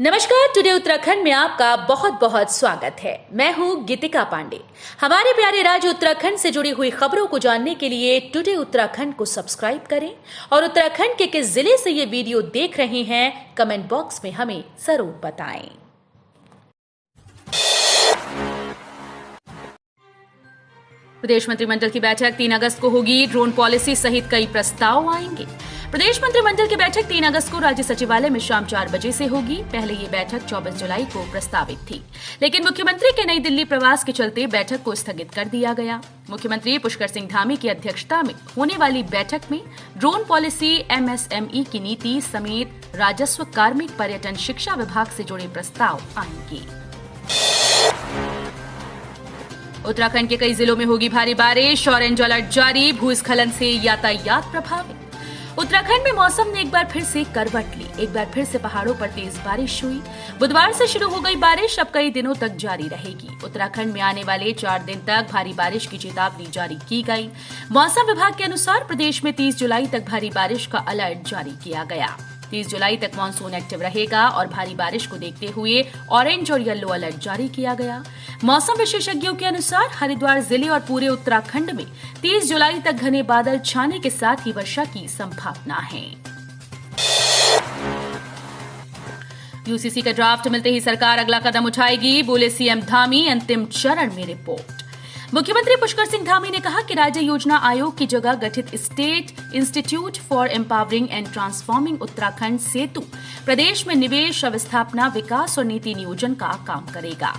नमस्कार। टुडे उत्तराखंड में आपका बहुत बहुत स्वागत है। मैं हूं गीतिका पांडे। हमारे प्यारे राज्य उत्तराखंड से जुड़ी हुई खबरों को जानने के लिए टुडे उत्तराखंड को सब्सक्राइब करें और उत्तराखंड के किस जिले से ये वीडियो देख रहे हैं कमेंट बॉक्स में हमें जरूर बताएं। प्रदेश मंत्रिमंडल की बैठक 3 अगस्त को होगी। ड्रोन पॉलिसी सहित कई प्रस्ताव आएंगे। प्रदेश मंत्रिमंडल की बैठक 3 अगस्त को राज्य सचिवालय में शाम 4 बजे से होगी। पहले ये बैठक 24 जुलाई को प्रस्तावित थी, लेकिन मुख्यमंत्री के नई दिल्ली प्रवास के चलते बैठक को स्थगित कर दिया गया। मुख्यमंत्री पुष्कर सिंह धामी की अध्यक्षता में होने वाली बैठक में ड्रोन पॉलिसी, MSME की नीति समेत राजस्व, कार्मिक, पर्यटन, शिक्षा विभाग से जुड़े प्रस्ताव आएंगे। उत्तराखंड के कई जिलों में होगी भारी बारिश, ऑरेंज अलर्ट जारी। भूस्खलन से यातायात प्रभावित। उत्तराखंड में मौसम ने एक बार फिर से करवट ली। एक बार फिर से पहाड़ों पर तेज बारिश हुई। बुधवार से शुरू हो गई बारिश अब कई दिनों तक जारी रहेगी। उत्तराखंड में आने वाले 4 दिन तक भारी बारिश की चेतावनी जारी की गई। मौसम विभाग के अनुसार प्रदेश में 30 जुलाई तक भारी बारिश का अलर्ट जारी किया गया। 30 जुलाई तक मानसून एक्टिव रहेगा और भारी बारिश को देखते हुए ऑरेंज और येलो अलर्ट जारी किया गया। मौसम विशेषज्ञों के अनुसार हरिद्वार जिले और पूरे उत्तराखंड में 30 जुलाई तक घने बादल छाने के साथ ही वर्षा की संभावना है। यूसीसी का ड्राफ्ट मिलते ही सरकार अगला कदम उठाएगी, बोले सीएम धामी। अंतिम चरण में रिपोर्ट। मुख्यमंत्री पुष्कर सिंह धामी ने कहा कि राज्य योजना आयोग की जगह गठित state institute for empowering and transforming Uttarakhand Setu प्रदेश में निवेश, अवस्थापना, विकास और नीति नियोजन का काम करेगा।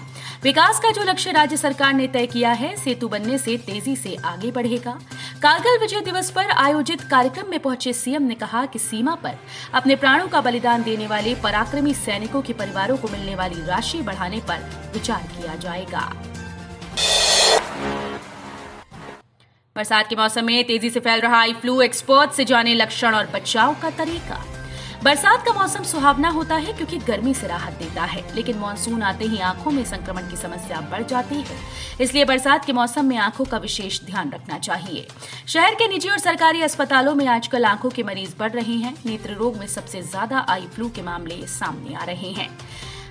विकास का जो लक्ष्य राज्य सरकार ने तय किया है, सेतु बनने से तेजी से आगे बढ़ेगा। कारगिल विजय दिवस पर आयोजित कार्यक्रम में पहुंचे सीएम ने कहा कि सीमा पर अपने प्राणों का बलिदान देने वाले पराक्रमी सैनिकों के परिवारों को मिलने वाली राशि बढ़ाने पर विचार किया जाएगा। बरसात के मौसम में तेजी से फैल रहा आई फ्लू। एक्सपर्ट से जाने लक्षण और बचाव का तरीका। बरसात का मौसम सुहावना होता है क्योंकि गर्मी से राहत देता है, लेकिन मानसून आते ही आंखों में संक्रमण की समस्या बढ़ जाती है। इसलिए बरसात के मौसम में आंखों का विशेष ध्यान रखना चाहिए। शहर के निजी और सरकारी अस्पतालों में आजकल आंखों के मरीज बढ़ रहे हैं। नेत्र रोग में सबसे ज्यादा आई फ्लू के मामले सामने आ रहे हैं।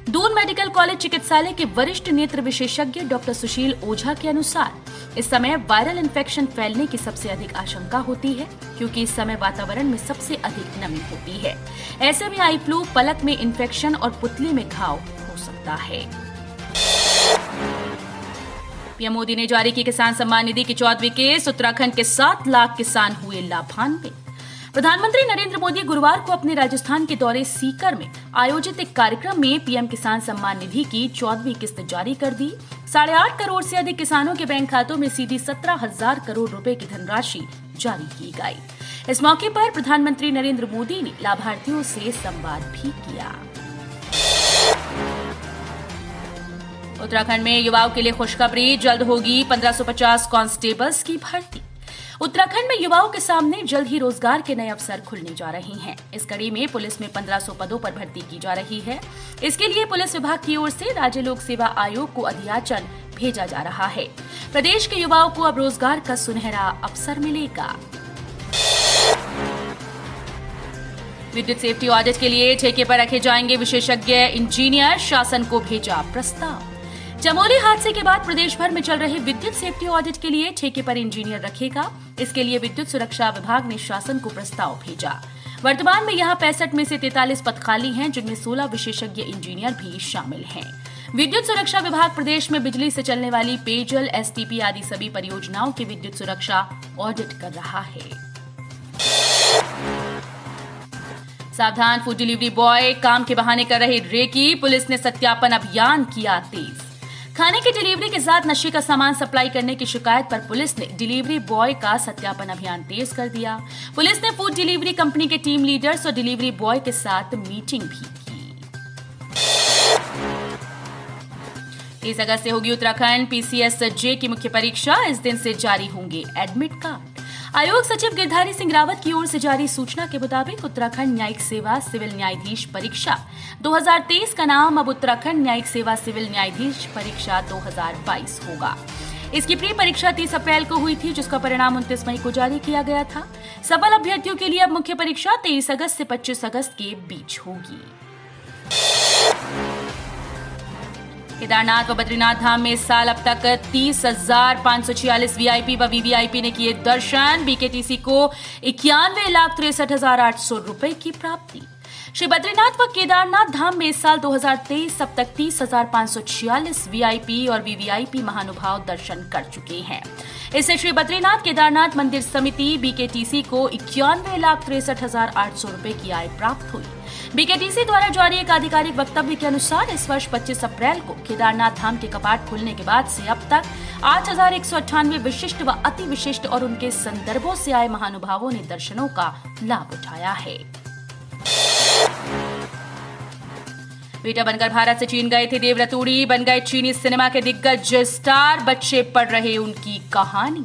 दून मेडिकल कॉलेज चिकित्सालय के वरिष्ठ नेत्र विशेषज्ञ डॉक्टर सुशील ओझा के अनुसार इस समय वायरल इन्फेक्शन फैलने की सबसे अधिक आशंका होती है, क्योंकि इस समय वातावरण में सबसे अधिक नमी होती है। ऐसे में आई फ्लू, पलक में इन्फेक्शन और पुतली में घाव हो सकता है। पीएम मोदी ने जारी की किसान सम्मान निधि की 14वीं किस्त। उत्तराखंड के 7 लाख किसान हुए लाभान्वित। प्रधानमंत्री नरेंद्र मोदी गुरुवार को अपने राजस्थान के दौरे सीकर में आयोजित एक कार्यक्रम में पीएम किसान सम्मान निधि की 14वीं किस्त जारी कर दी। 8.5 करोड़ से अधिक किसानों के बैंक खातों में सीधी 17,000 करोड़ रुपए की धनराशि जारी की गई। इस मौके पर प्रधानमंत्री नरेंद्र मोदी ने लाभार्थियों से संवाद भी किया। उत्तराखंड में युवाओं के लिए खुशखबरी, जल्द होगी 1550 कांस्टेबल्स की भर्ती। उत्तराखंड में युवाओं के सामने जल्द ही रोजगार के नए अवसर खुलने जा रहे हैं। इस कड़ी में पुलिस में 1500 पदों पर भर्ती की जा रही है। इसके लिए पुलिस विभाग की ओर से राज्य लोक सेवा आयोग को अधियाचन भेजा जा रहा है। प्रदेश के युवाओं को अब रोजगार का सुनहरा अवसर मिलेगा। विद्युत सेफ्टी ऑडिट के लिए ठेके पर रखे जाएंगे विशेषज्ञ इंजीनियर। शासन को भेजा प्रस्ताव। चमोली हादसे के बाद प्रदेश भर में चल रहे विद्युत सेफ्टी ऑडिट के लिए ठेके पर इंजीनियर रखेगा। इसके लिए विद्युत सुरक्षा विभाग ने शासन को प्रस्ताव भेजा। वर्तमान में यहां 65 में से 43 पद खाली हैं, जिनमें 16 विशेषज्ञ इंजीनियर भी शामिल हैं। विद्युत सुरक्षा विभाग प्रदेश में बिजली से चलने वाली पेयजल, STP आदि सभी परियोजनाओं की विद्युत सुरक्षा ऑडिट कर रहा है। सावधान, फूड डिलीवरी बॉय काम के बहाने कर रहे रेकी। पुलिस ने सत्यापन अभियान किया तेज। खाने की डिलीवरी के साथ नशे का सामान सप्लाई करने की शिकायत पर पुलिस ने डिलीवरी बॉय का सत्यापन अभियान तेज कर दिया। पुलिस ने फूड डिलीवरी कंपनी के टीम लीडर्स और डिलीवरी बॉय के साथ मीटिंग भी की। 30 अगस्त से होगी उत्तराखंड PCSJ की मुख्य परीक्षा। इस दिन से जारी होंगे एडमिट कार्ड। आयोग सचिव गिरधारी सिंह रावत की ओर से जारी सूचना के मुताबिक उत्तराखंड न्यायिक सेवा सिविल न्यायाधीश परीक्षा 2023 का नाम अब उत्तराखंड न्यायिक सेवा सिविल न्यायाधीश परीक्षा 2022 होगा। इसकी प्री परीक्षा 30 अप्रैल को हुई थी, जिसका परिणाम 29 मई को जारी किया गया था। सफल अभ्यर्थियों के लिए अब मुख्य परीक्षा 23 अगस्त से 25 अगस्त के बीच होगी। केदारनाथ व बद्रीनाथ धाम में इस साल अब तक 30,546 वीआईपी व वीवीआईपी ने किए दर्शन। बीकेटीसी को 91,63,800 रुपए की प्राप्ति। श्री बद्रीनाथ व केदारनाथ धाम में इस साल 2023 अब तक 30,546 वीआईपी और वीवीआईपी महानुभाव दर्शन कर चुके हैं। इससे श्री बद्रीनाथ केदारनाथ मंदिर समिति बीकेटीसी को 91,63,800 रुपए की आय प्राप्त हुई। बीकेटीसी द्वारा जारी एक आधिकारिक वक्तव्य के अनुसार इस वर्ष 25 अप्रैल को केदारनाथ धाम के कपाट खुलने के बाद से अब तक 8,198 विशिष्ट व अति विशिष्ट और उनके संदर्भों से आए महानुभावों ने दर्शनों का लाभ उठाया है। बेटा बनकर भारत से चीन गए थे देव रतूड़ी, बन गए चीनी सिनेमा के दिग्गज स्टार, बच्चे पढ़ रहे उनकी कहानी।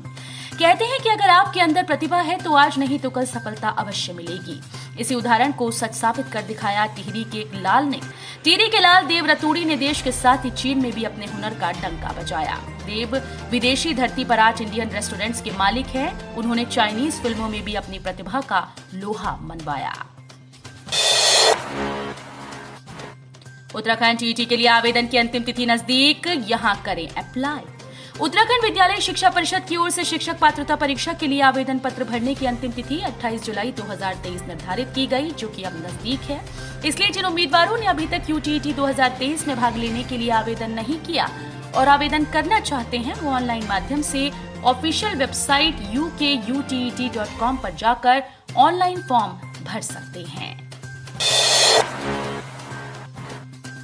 कहते हैं कि अगर आपके अंदर प्रतिभा है तो आज नहीं तो कल सफलता अवश्य मिलेगी। इसी उदाहरण को सच साबित कर दिखाया टिहरी के एक लाल ने। टिहरी के लाल देव रतूड़ी ने देश के साथ ही चीन में भी अपने हुनर का डंका बजाया। देव विदेशी धरती पर आज इंडियन रेस्टोरेंट्स के मालिक हैं। उन्होंने चाइनीज फिल्मों में भी अपनी प्रतिभा का लोहा मनवाया। उत्तराखंड टीईटी के लिए आवेदन की अंतिम तिथि नजदीक, यहां करें अप्लाई। उत्तराखंड विद्यालय शिक्षा परिषद की ओर से शिक्षक पात्रता परीक्षा के लिए आवेदन पत्र भरने की अंतिम तिथि 28 जुलाई 2023 निर्धारित की गई, जो कि अब नजदीक है। इसलिए जिन उम्मीदवारों ने अभी तक यूटीईटी 2023 में भाग लेने के लिए आवेदन नहीं किया और आवेदन करना चाहते हैं, वो ऑनलाइन माध्यम से ऑफिशियल वेबसाइट ukUTET.com पर जाकर ऑनलाइन फॉर्म भर सकते हैं।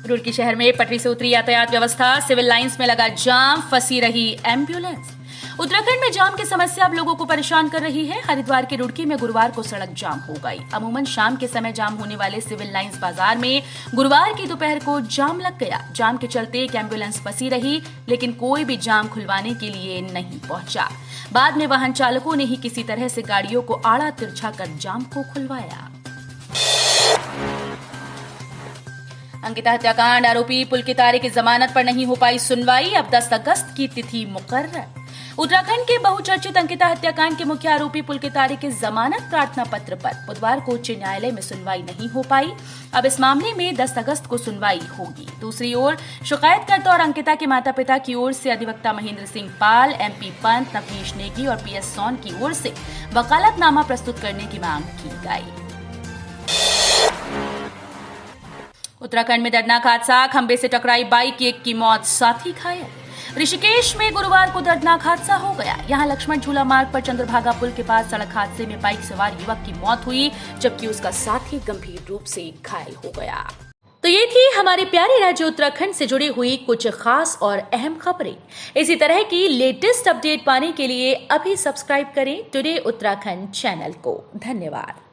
रुड़की शहर में पटरी से उतरी यातायात व्यवस्था, सिविल लाइंस में लगा जाम, फंसी रही एम्बुलेंस। उत्तराखंड में जाम की समस्या अब लोगों को परेशान कर रही है। हरिद्वार के रुड़की में गुरुवार को सड़क जाम हो गई। अमूमन शाम के समय जाम होने वाले सिविल लाइंस बाजार में गुरुवार की दोपहर को जाम लग गया। जाम के चलते एक एम्बुलेंस फंसी रही, लेकिन कोई भी जाम खुलवाने के लिए नहीं पहुंचा। बाद में वाहन चालकों ने ही किसी तरह से गाड़ियों को आड़ा तिरछा कर जाम को खुलवाया। अंकिता हत्याकांड आरोपी पुलकितारे की जमानत पर नहीं हो पाई सुनवाई, अब 10 अगस्त की तिथि मुकर्रर। उत्तराखंड के बहुचर्चित अंकिता हत्याकांड के मुख्य आरोपी पुलकितारे के जमानत प्रार्थना पत्र पर बुधवार को उच्च न्यायालय में सुनवाई नहीं हो पाई। अब इस मामले में 10 अगस्त को सुनवाई होगी। दूसरी ओर शिकायतकर्ता और अंकिता के माता पिता की ओर से अधिवक्ता महेंद्र सिंह पाल, MP पंत, नवनीश नेगी और PS सोन की ओर से वकालतनामा प्रस्तुत करने की मांग की गई। उत्तराखंड में दर्दनाक हादसा, खंबे से टकराई बाइक, एक की मौत, साथी घायल। ऋषिकेश में गुरुवार को दर्दनाक हादसा हो गया। यहां लक्ष्मण झूला मार्ग पर चंद्रभागा पुल के पास सड़क हादसे में बाइक सवार युवक की मौत हुई, जबकि उसका साथी गंभीर रूप से घायल हो गया। तो ये थी हमारे प्यारे राज्य उत्तराखंड से जुड़ी हुई कुछ खास और अहम खबरें। इसी तरह की लेटेस्ट अपडेट पाने के लिए अभी सब्सक्राइब करें टुडे उत्तराखंड चैनल को। धन्यवाद।